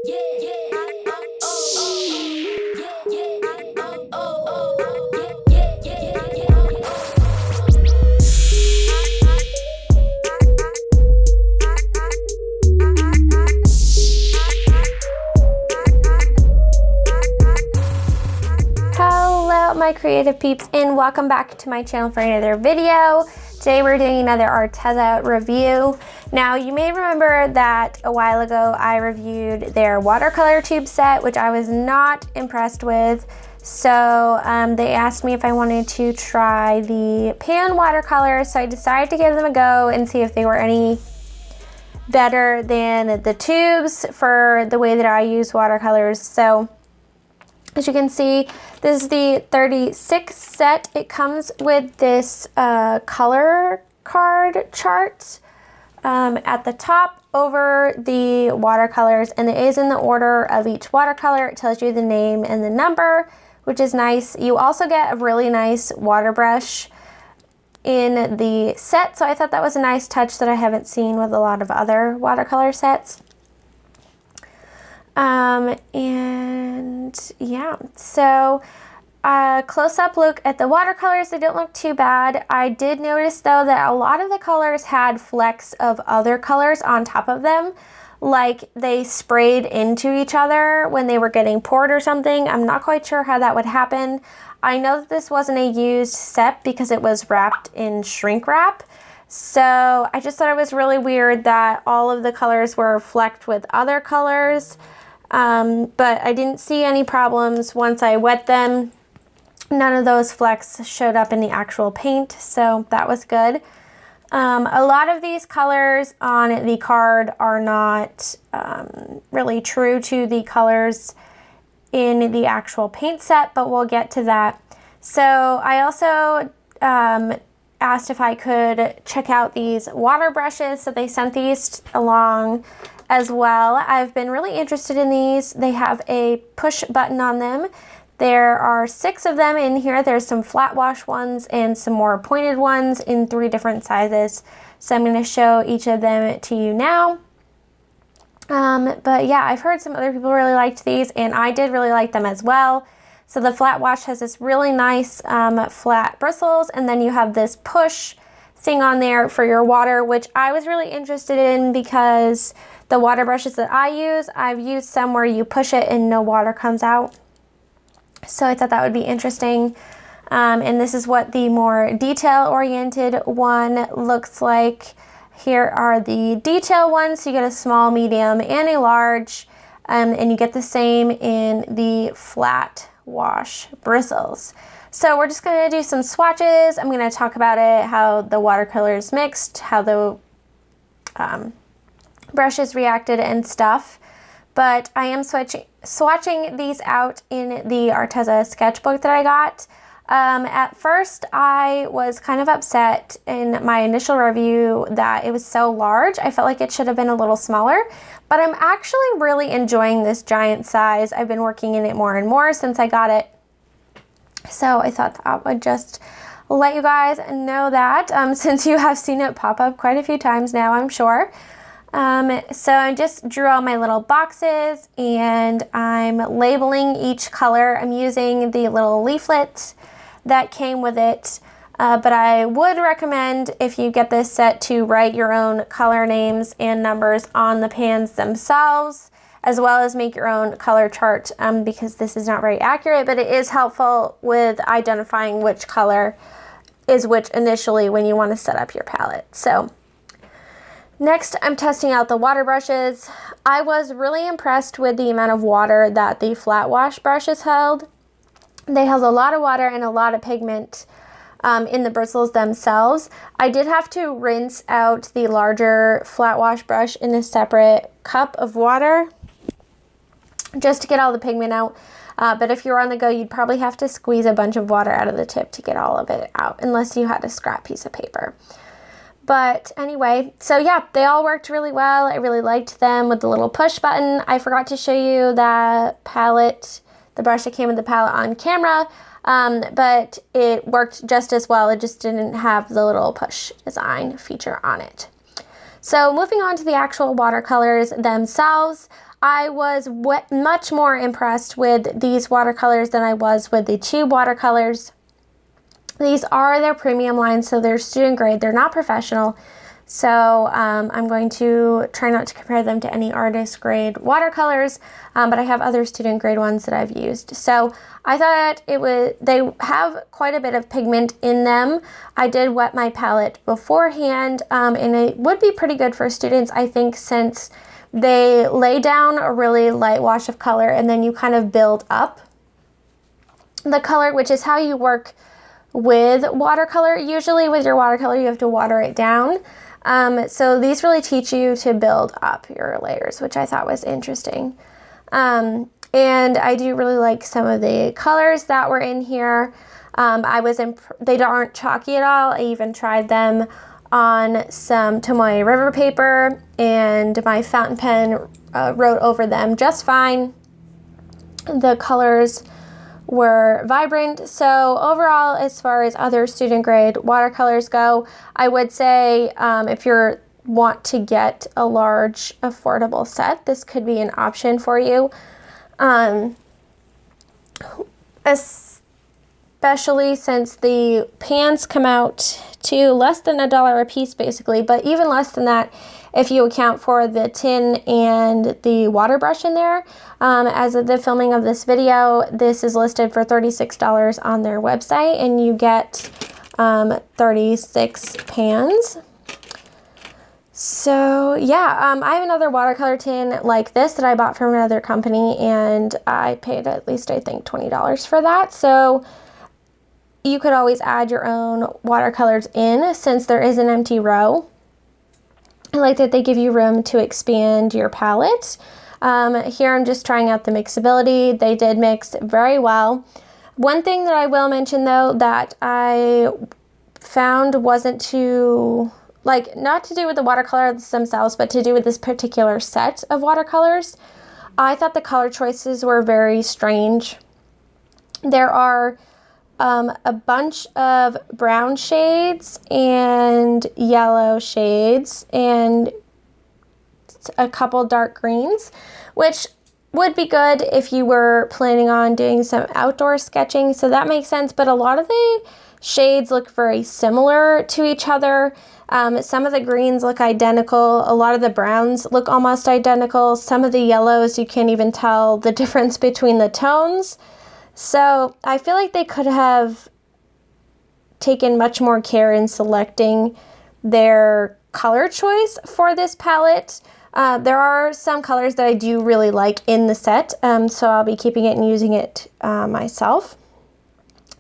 Hello my creative peeps, and welcome back to my channel for another video. Today we're doing another Arteza review. Now you may remember that a while ago I reviewed their watercolor tube set, which I was not impressed with. So they asked me if I wanted to try the pan watercolors, so I decided to give them a go and see if they were any better than the tubes for the way that I use watercolors. So as you can see, this is the 36 set. It comes with this color card chart at the top over the watercolors, and it is in the order of each watercolor. It tells you the name and the number, which is nice. You also get a really nice water brush in the set, so I thought that was a nice touch that I haven't seen with a lot of other watercolor sets. And yeah, so close-up look at the watercolors. They don't look too bad. I did notice though that a lot of the colors had flecks of other colors on top of them, like they sprayed into each other when they were getting poured or something. I'm not quite sure how that would happen. I know that this wasn't a used set because it was wrapped in shrink wrap. So I just thought it was really weird that all of the colors were flecked with other colors. But I didn't see any problems once I wet them. None of those flecks showed up in the actual paint, so that was good. A lot of these colors on the card are not really true to the colors in the actual paint set, but we'll get to that. So I also asked if I could check out these water brushes, so they sent these along as well. I've been really interested in these. They have a push button on them. There are 6 of them in here. There's some flat wash ones and some more pointed ones in 3 different sizes. So I'm going to show each of them to you now. But yeah, I've heard some other people really liked these, and I did really like them as well. So the flat wash has this really nice flat bristles, and then you have this push thing on there for your water, which I was really interested in because the water brushes that I use, I've used some where you push it and no water comes out. So I thought that would be interesting. And this is what the more detail-oriented one looks like. Here are the detail ones. So you get a small, medium, and a large. And you get the same in the flat wash bristles. So we're just going to do some swatches. I'm going to talk about it, how the watercolors mixed, how the brushes reacted and stuff. But I am swatching these out in the Arteza sketchbook that I got. At first, I was kind of upset in my initial review that it was so large. I felt like it should have been a little smaller, but I'm actually really enjoying this giant size. I've been working in it more and more since I got it. So I thought that I would just let you guys know that since you have seen it pop up quite a few times now, I'm sure. So I just drew all my little boxes, and I'm labeling each color. I'm using the little leaflet that came with it, but I would recommend, if you get this set, to write your own color names and numbers on the pans themselves, as well as make your own color chart, because this is not very accurate, but it is helpful with identifying which color is which initially when you want to set up your palette. So next, I'm testing out the water brushes. I was really impressed with the amount of water that the flat wash brushes held. They held a lot of water and a lot of pigment in the bristles themselves. I did have to rinse out the larger flat wash brush in a separate cup of water just to get all the pigment out. But if you're on the go, you'd probably have to squeeze a bunch of water out of the tip to get all of it out, unless you had a scrap piece of paper. But anyway, so yeah, they all worked really well. I really liked them with the little push button. I forgot to show you that palette, the brush that came with the palette on camera, but it worked just as well. It just didn't have the little push design feature on it. So moving on to the actual watercolors themselves, I was much more impressed with these watercolors than I was with the tube watercolors. These are their premium line, so they're student grade. They're not professional. So I'm going to try not to compare them to any artist grade watercolors, but I have other student grade ones that I've used. So I thought they have quite a bit of pigment in them. I did wet my palette beforehand, and it would be pretty good for students, I think, since they lay down a really light wash of color and then you kind of build up the color, which is how you work with watercolor. Usually with your watercolor, you have to water it down. So these really teach you to build up your layers, which I thought was interesting. And I do really like some of the colors that were in here. They aren't chalky at all. I even tried them on some Tomoe River paper, and my fountain pen wrote over them just fine. The colors were vibrant. So overall, as far as other student grade watercolors go, I would say if you want to get a large affordable set, this could be an option for you. Especially since the pans come out to less than $1 a piece basically, but even less than that if you account for the tin and the water brush in there. As of the filming of this video, this is listed for $36 on their website, and you get 36 pans. So yeah, I have another watercolor tin like this that I bought from another company, and I paid at least, I think, $20 for that. So you could always add your own watercolors in since there is an empty row. I like that they give you room to expand your palette. Here I'm just trying out the mixability. They did mix very well. One thing that I will mention though that I found wasn't too, not to do with the watercolors themselves, but to do with this particular set of watercolors. I thought the color choices were very strange. There are a bunch of brown shades and yellow shades and a couple dark greens, which would be good if you were planning on doing some outdoor sketching, so that makes sense. But a lot of the shades look very similar to each other. Some of the greens look identical. A lot of the browns look almost identical. Some of the yellows, you can't even tell the difference between the tones. So I feel like they could have taken much more care in selecting their color choice for this palette. There are some colors that I do really like in the set, so I'll be keeping it and using it myself.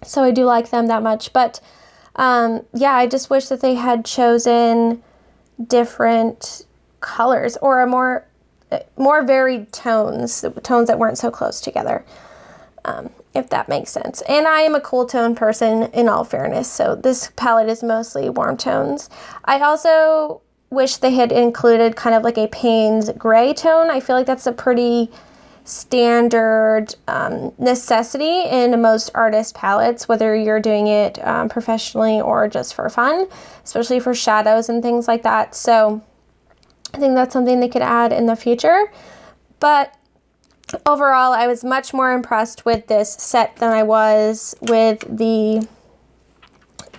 So I do like them that much, but yeah, I just wish that they had chosen different colors or a more varied tones that weren't so close together. If that makes sense. And I am a cool tone person in all fairness, so this palette is mostly warm tones. I also wish they had included kind of like a Payne's gray tone. I feel like that's a pretty standard necessity in most artist palettes, whether you're doing it professionally or just for fun, especially for shadows and things like that. So I think that's something they could add in the future. But overall, I was much more impressed with this set than I was with the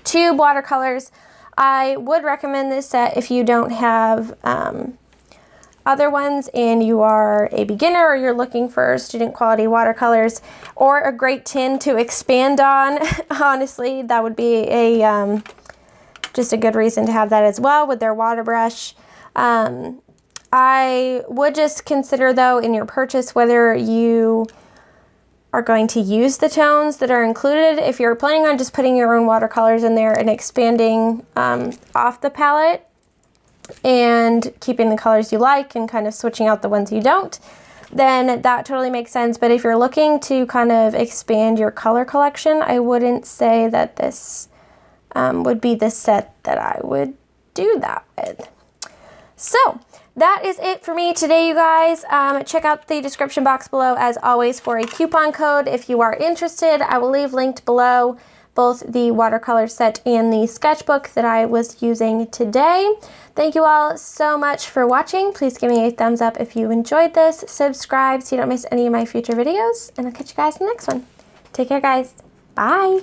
tube watercolors. I would recommend this set if you don't have other ones and you are a beginner or you're looking for student quality watercolors or a great tin to expand on. Honestly, that would be just a good reason to have that as well with their water brush. I would just consider, though, in your purchase whether you are going to use the tones that are included. If you're planning on just putting your own watercolors in there and expanding off the palette and keeping the colors you like and kind of switching out the ones you don't, then that totally makes sense. But if you're looking to kind of expand your color collection, I wouldn't say that this would be the set that I would do that with. So that is it for me today, you guys. Check out the description box below, as always, for a coupon code if you are interested. I will leave linked below both the watercolor set and the sketchbook that I was using today. Thank you all so much for watching. Please give me a thumbs up if you enjoyed this. Subscribe so you don't miss any of my future videos, and I'll catch you guys in the next one. Take care, guys. Bye.